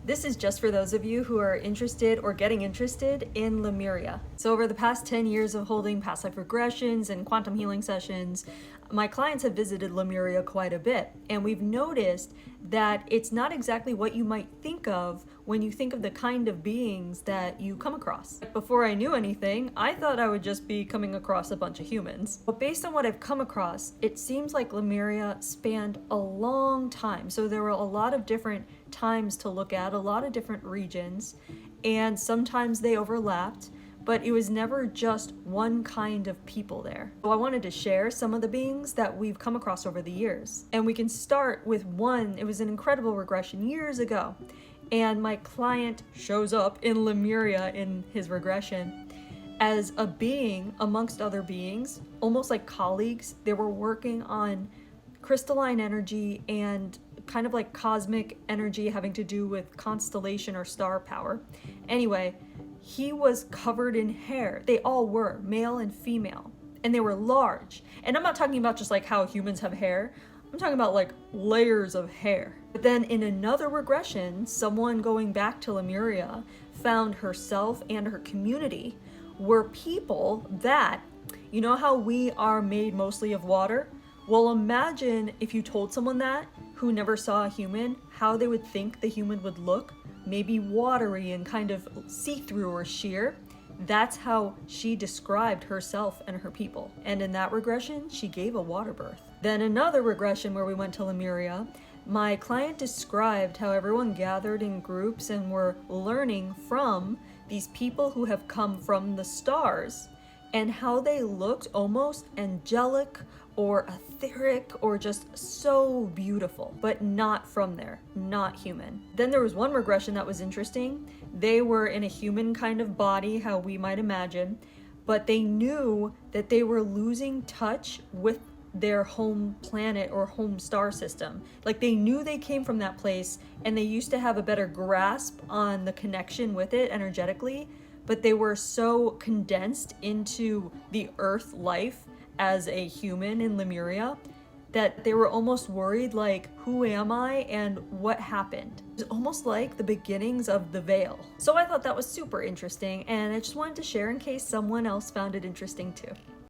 This is just for those of you who are interested or getting interested in Lemuria. So over the past 10 years of holding past life regressions and quantum healing sessions, my clients have visited Lemuria quite a bit, and we've noticed that it's not exactly what you might think of when you think of the kind of beings that you come across. Before I knew anything, I thought I would just be coming across a bunch of humans. But based on what I've come across, it seems like Lemuria spanned a long time. So there were a lot of different times to look at, a lot of different regions, and sometimes they overlapped, but it was never just one kind of people there. So I wanted to share some of the beings that we've come across over the years. And we can start with one. It was an incredible regression years ago. And my client shows up in Lemuria in his regression as a being amongst other beings, almost like colleagues. They were working on crystalline energy and kind of like cosmic energy having to do with constellation or star power. Anyway, he was covered in hair. They all were, male and female, and they were large. And I'm not talking about just like how humans have hair. I'm talking about like layers of hair. But then in another regression, someone going back to Lemuria found herself and her community were people that, you know how we are made mostly of water? Well, imagine if you told someone that who never saw a human, how they would think the human would look. Maybe watery and kind of see-through or sheer. That's how she described herself and her people. And in that regression, she gave a water birth. Then another regression where we went to Lemuria, my client described how everyone gathered in groups and were learning from these people who have come from the stars and how they looked almost angelic or etheric or just so beautiful, but not from there, not human. Then there was one regression that was interesting. They were in a human kind of body, how we might imagine, but they knew that they were losing touch with their home planet or home star system. Like they knew they came from that place and they used to have a better grasp on the connection with it energetically, but they were so condensed into the Earth life as a human in Lemuria that they were almost worried, like, who am I and what happened? It was almost like the beginnings of the veil. So I thought that was super interesting, and I just wanted to share in case someone else found it interesting too.